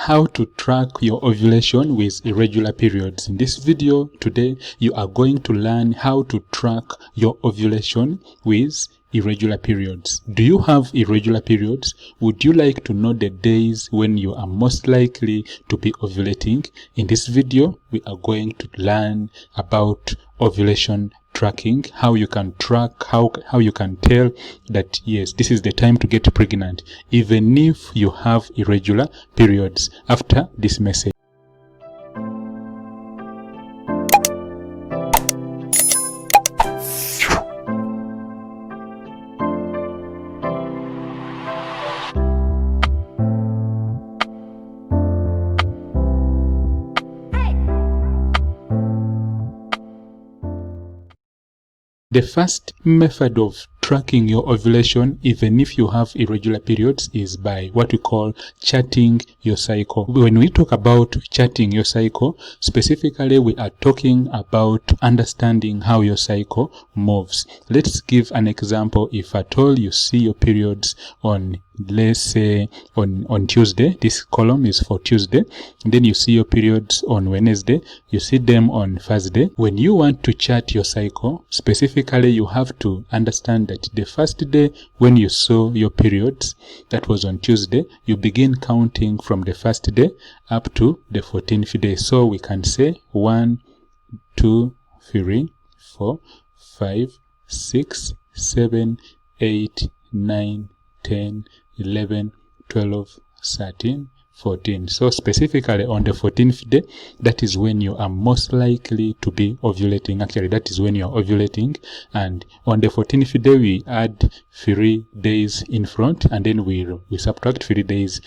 how to track your ovulation with irregular periods. In this video today, you are going to learn how to track your ovulation with irregular periods. Do you have irregular periods? Would you like to know the days when you are most likely to be ovulating? In this video, we are going to learn about ovulation tracking, how you can track, how you can tell that yes, this is the time to get pregnant, even if you have irregular periods. After this message. The first method of tracking your ovulation, even if you have irregular periods, is by what we call charting your cycle. When we talk about charting your cycle, specifically we are talking about understanding how your cycle moves. Let's give an example. If at all you see your periods on, let's say on Tuesday, this column is for Tuesday, and then you see your periods on Wednesday, you see them on Thursday. When you want to chart your cycle, specifically you have to understand that the first day when you saw your periods, that was on Tuesday, you begin counting from the first day up to the 14th day. So we can say 1, 2, 3, 4, 5, 6, 7, 8, 9, 10, 11, 12, 13, 14. So specifically on the 14th day, that is when you are most likely to be ovulating. Actually, that is when you are ovulating. And on the 14th day, we add 3 days in front, and then we subtract 3 days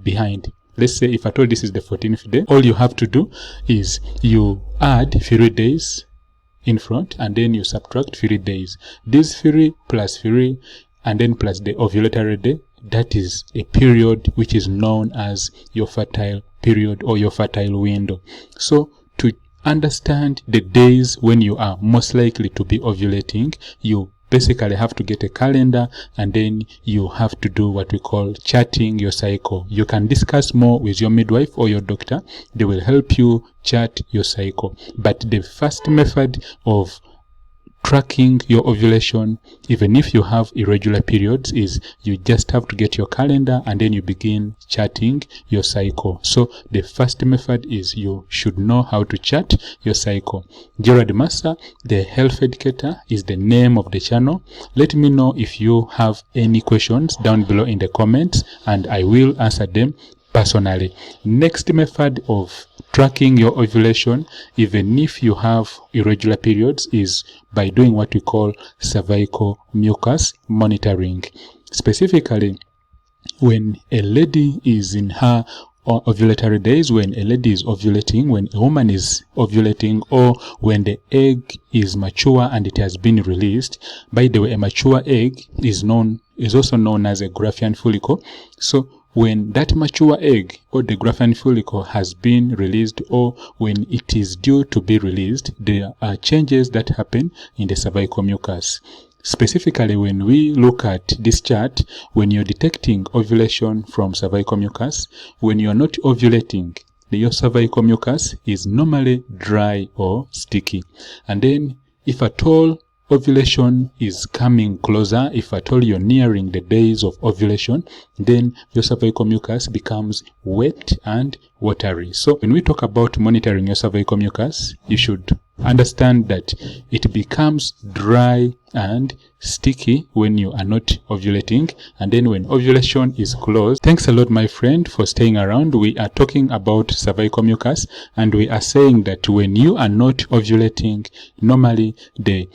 behind. Let's say if at all this is the 14th day, all you have to do is you add 3 days in front, and then you subtract 3 days. These 3 plus 3, and then plus the ovulatory day, that is a period which is known as your fertile period or your fertile window. So to understand the days when you are most likely to be ovulating, you basically have to get a calendar, and then you have to do what we call charting your cycle. You can discuss more with your midwife or your doctor. They will help you chart your cycle. But the first method of tracking your ovulation, even if you have irregular periods, is you just have to get your calendar and then you begin charting your cycle. So the first method is you should know how to chart your cycle. Gerald Massa, the health educator, is the name of the channel. Let me know if you have any questions down below in the comments, and I will answer them personally. Next method of tracking your ovulation, even if you have irregular periods, is by doing what we call cervical mucus monitoring. Specifically, when a lady is in her ovulatory days, when a lady is ovulating, when a woman is ovulating, or when the egg is mature and it has been released. By the way, a mature egg is also known as a Graafian follicle. So when that mature egg or the Graafian follicle has been released, or when it is due to be released, there are changes that happen in the cervical mucus. Specifically, when we look at this chart, when you're detecting ovulation from cervical mucus, when you're not ovulating, your cervical mucus is normally dry or sticky. And then if at all ovulation is coming closer, if at all you're nearing the days of ovulation, then your cervical mucus becomes wet and watery. So when we talk about monitoring your cervical mucus, you should understand that it becomes dry and sticky when you are not ovulating, and then when ovulation is close. Thanks a lot, my friend, for staying around. We are talking about cervical mucus, and we are saying that when you are not ovulating, normally the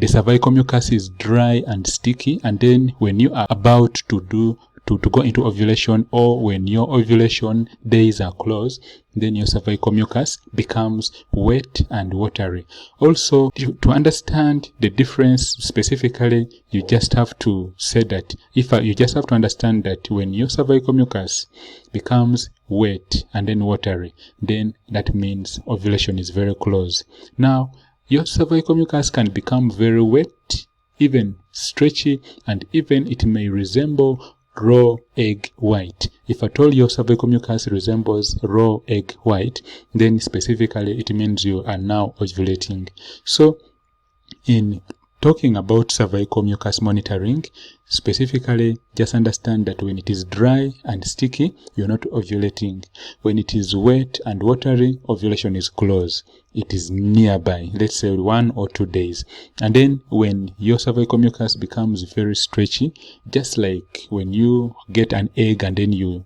cervical mucus is dry and sticky, and then when you are about to go into ovulation, or when your ovulation days are close, then your cervical mucus becomes wet and watery. Also, to understand the difference specifically, you just have to say that you just have to understand that when your cervical mucus becomes wet and then watery, then that means ovulation is very close. Now, your cervical mucus can become very wet, even stretchy, and even it may resemble raw egg white. If at all your cervical mucus resembles raw egg white, then specifically it means you are now ovulating. So in talking about cervical mucus monitoring, specifically just understand that when it is dry and sticky, you're not ovulating. When it is wet and watery, ovulation is close. It is nearby, let's say 1 or 2 days. And then when your cervical mucus becomes very stretchy, just like when you get an egg and then you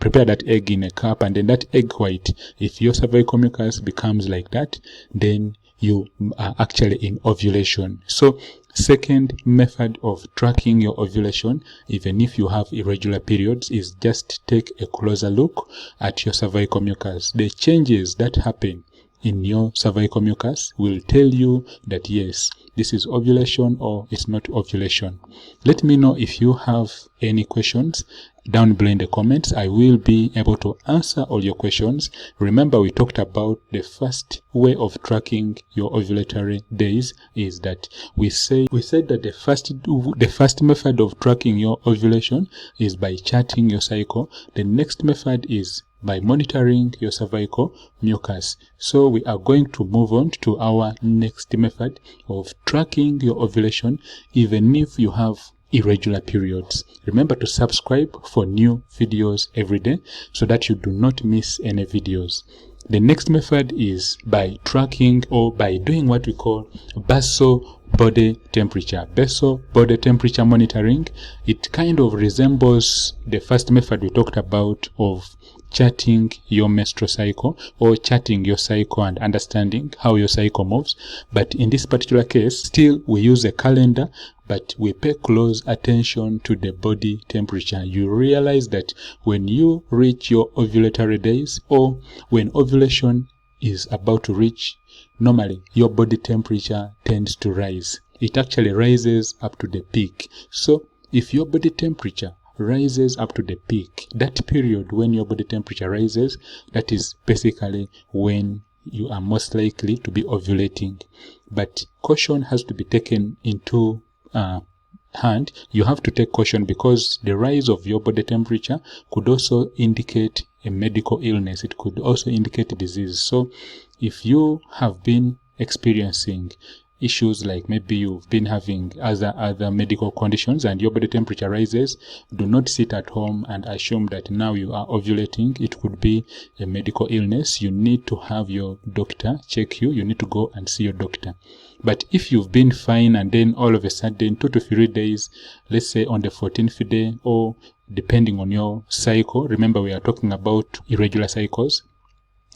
prepare that egg in a cup, and then that egg white, if your cervical mucus becomes like that, then you are actually in ovulation. So second method of tracking your ovulation, even if you have irregular periods, is just take a closer look at your cervical mucus. The changes that happen in your cervical mucus will tell you that yes, this is ovulation or it's not ovulation. Let me know if you have any questions down below in the comments. I will be able to answer all your questions. Remember, we talked about the first way of tracking your ovulatory days is that we said that the first method of tracking your ovulation is by charting your cycle. The next method is by monitoring your cervical mucus. So we are going to move on to our next method of tracking your ovulation, even if you have irregular periods. Remember to subscribe for new videos every day so that you do not miss any videos. The next method is by tracking or by doing what we call basal body temperature. Basal body temperature monitoring. It kind of resembles the first method we talked about of charting your menstrual cycle or charting your cycle and understanding how your cycle moves. But in this particular case, still we use a calendar, but we pay close attention to the body temperature. You realize that when you reach your ovulatory days or when ovulation is about to reach, normally your body temperature tends to rise. It actually rises up to the peak. So if your body temperature rises up to the peak, that period when your body temperature rises, that is basically when you are most likely to be ovulating. But caution has to be taken into hand. You have to take caution because the rise of your body temperature could also indicate a medical illness. It could also indicate disease. So if you have been experiencing issues like maybe you've been having other medical conditions and your body temperature rises, do not sit at home and assume that now you are ovulating. It could be a medical illness. You need to have your doctor check you. You need to go and see your doctor. But if you've been fine and then all of a sudden 2 to 3 days, let's say on the 14th day or depending on your cycle, remember we are talking about irregular cycles.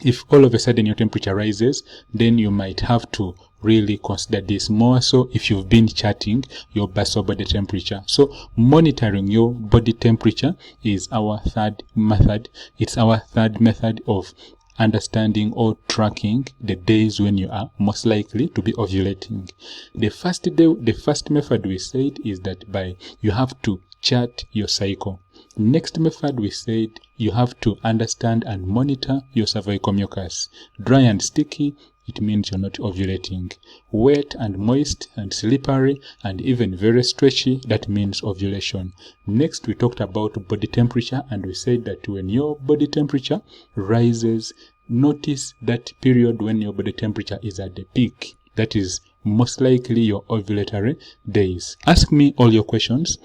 If all of a sudden your temperature rises, then you might have to really consider this more so if you've been charting your basal body temperature. So monitoring your body temperature is our third method. It's our third method of understanding or tracking the days when you are most likely to be ovulating. The first method we said is that you have to chart your cycle. Next method we said you have to understand and monitor your cervical mucus. Dry and sticky, it means you're not ovulating. Wet and moist and slippery and even very stretchy, that means ovulation. Next we talked about body temperature and we said that when your body temperature rises, notice that period when your body temperature is at the peak. That is most likely your ovulatory days. Ask me all your questions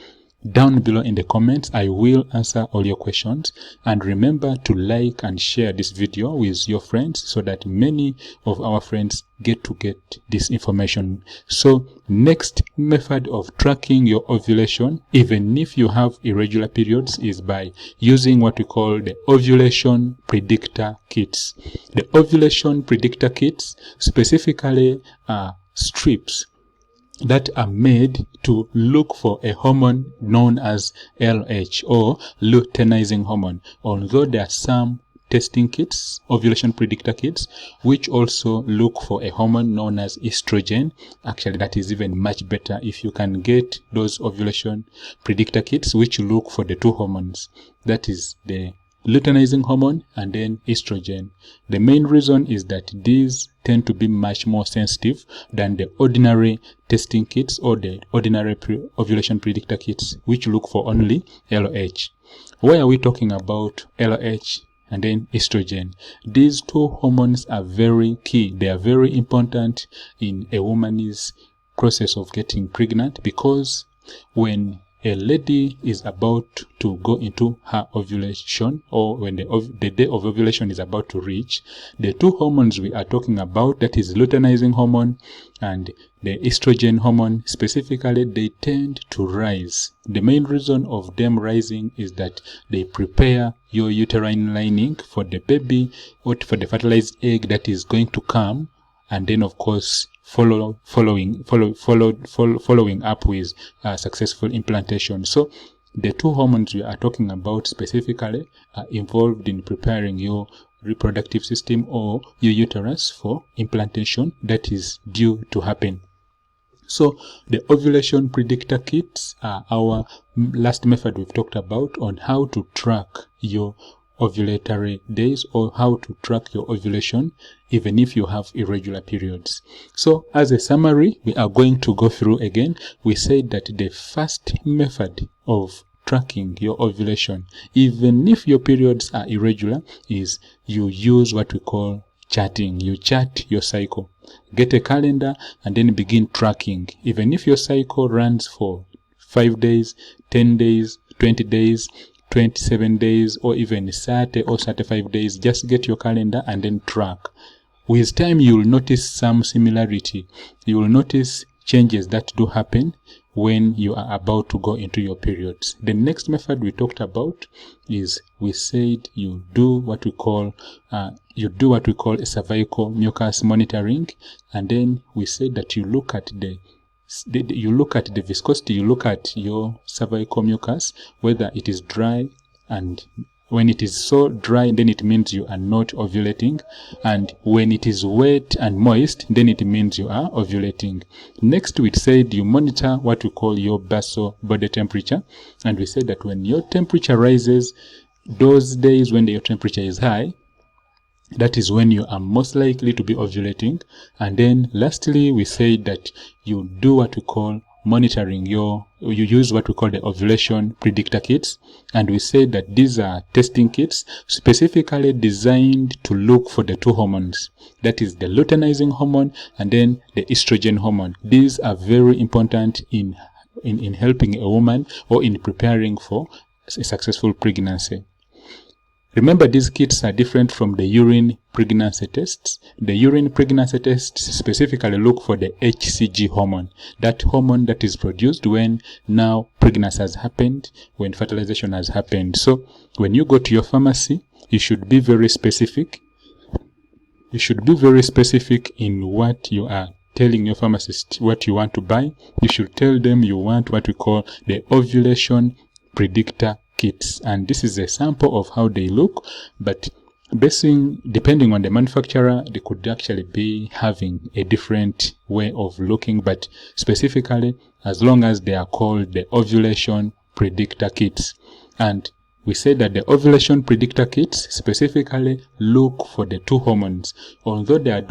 down below in the comments. I will answer all your questions, and remember to like and share this video with your friends so that many of our friends get this information. So next method of tracking your ovulation, even if you have irregular periods, is by using what we call the ovulation predictor kits. The ovulation predictor kits specifically are strips that are made to look for a hormone known as LH or luteinizing hormone. Although there are some testing kits, ovulation predictor kits, which also look for a hormone known as estrogen. Actually, that is even much better if you can get those ovulation predictor kits which look for the two hormones. That is the luteinizing hormone, and then estrogen. The main reason is that these tend to be much more sensitive than the ordinary testing kits or the ordinary ovulation predictor kits, which look for only LH. Why are we talking about LH and then estrogen? These two hormones are very key. They are very important in a woman's process of getting pregnant, because when a lady is about to go into her ovulation, or when the day of ovulation is about to reach, the two hormones we are talking about, that is luteinizing hormone and the estrogen hormone specifically, they tend to rise. The main reason of them rising is that they prepare your uterine lining for the baby, or for the fertilized egg that is going to come, and then of course following up with successful implantation. So the two hormones we are talking about specifically are involved in preparing your reproductive system or your uterus for implantation that is due to happen. So the ovulation predictor kits are our last method we've talked about on how to track your ovulatory days, or how to track your ovulation even if you have irregular periods. So as a summary, we are going to go through again. We said that the first method of tracking your ovulation, even if your periods are irregular, is you use what we call charting. You chart your cycle. Get a calendar and then begin tracking. Even if your cycle runs for 5 days, 10 days, 20 days, 27 days, or even 30 or 35 days, just get your calendar and then track. With time, you will notice some similarity. You will notice changes that do happen when you are about to go into your periods. The next method we talked about is, we said you do what we call a cervical mucus monitoring, and then we said that you look at the viscosity, you look at your cervical mucus, whether it is dry, and when it is so dry, then it means you are not ovulating, and when it is wet and moist, then it means you are ovulating. Next, we said you monitor what we call your basal body temperature, and we said that when your temperature rises, those days when your temperature is high, that is when you are most likely to be ovulating. And then lastly, we said that you do what we call monitoring you use what we call the ovulation predictor kits, and we said that these are testing kits specifically designed to look for the two hormones, that is the luteinizing hormone and then the estrogen hormone. These are very important in helping a woman or in preparing for a successful pregnancy. Remember, these kits are different from the urine pregnancy tests. The urine pregnancy tests specifically look for the HCG hormone, that hormone that is produced when now pregnancy has happened, when fertilization has happened. So when you go to your pharmacy, you should be very specific. You should be very specific in what you are telling your pharmacist what you want to buy. You should tell them you want what we call the ovulation predictor kits, and this is a sample of how they look, but depending on the manufacturer, they could actually be having a different way of looking, but specifically, as long as they are called the ovulation predictor kits. And we say that the ovulation predictor kits specifically look for the two hormones, although there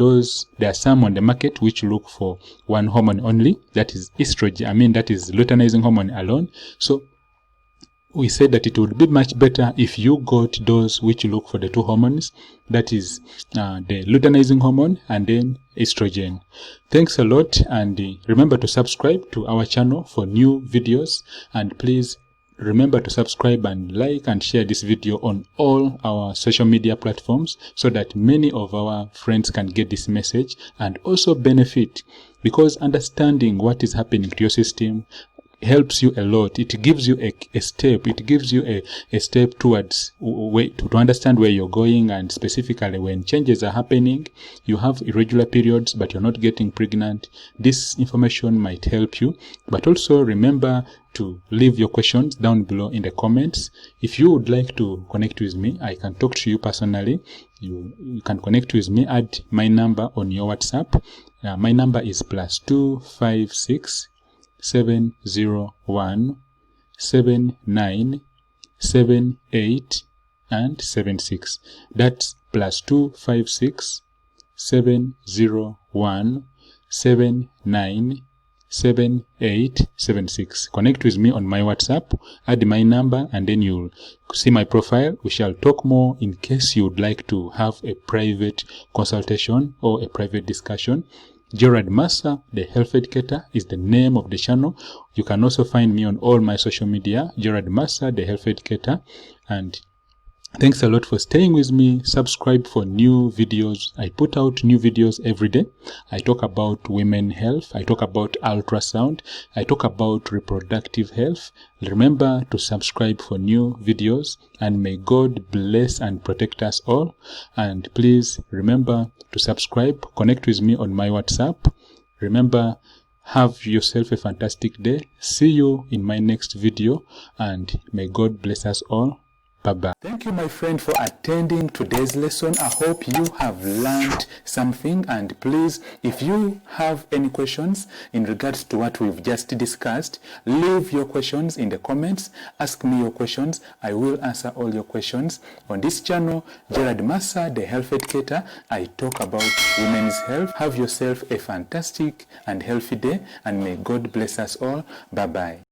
are some on the market which look for one hormone only, that is estrogen, that is luteinizing hormone alone. So we said that it would be much better if you got those which look for the two hormones, that is the luteinizing hormone and then estrogen. Thanks a lot, and remember to subscribe to our channel for new videos, and please remember to subscribe and like and share this video on all our social media platforms so that many of our friends can get this message and also benefit, because understanding what is happening to your system helps you a lot. It gives you a step. It gives you a step towards to understand where you're going, and specifically when changes are happening, you have irregular periods but you're not getting pregnant. This information might help you. But also remember to leave your questions down below in the comments. If you would like to connect with me, I can talk to you personally. You can connect with me. Add my number on your WhatsApp. My number is +256 701 7978 and 76. That's +256 701 797876. Connect with me on my WhatsApp, add my number, and then you'll see my profile. We shall talk more in case you would like to have a private consultation or a private discussion. Gerald Massa, the Health Educator, is the name of the channel. You can also find me on all my social media, Gerald Massa, the Health Educator. And thanks a lot for staying with me. Subscribe for new videos. I put out new videos every day. I talk about women health. I talk about ultrasound. I talk about reproductive health. Remember to subscribe for new videos, and may God bless and protect us all. And please remember to subscribe. Connect with me on my WhatsApp. Remember, have yourself a fantastic day. See you in my next video, and may God bless us all. Bye-bye. Thank you, my friend, for attending today's lesson. I hope you have learned something, and please, if you have any questions in regards to what we've just discussed, leave your questions in the comments. Ask me your questions. I will answer all your questions. On this channel, Gerald Massa, the Health Educator, I talk about women's health. Have yourself a fantastic and healthy day, and may God bless us all. Bye-bye.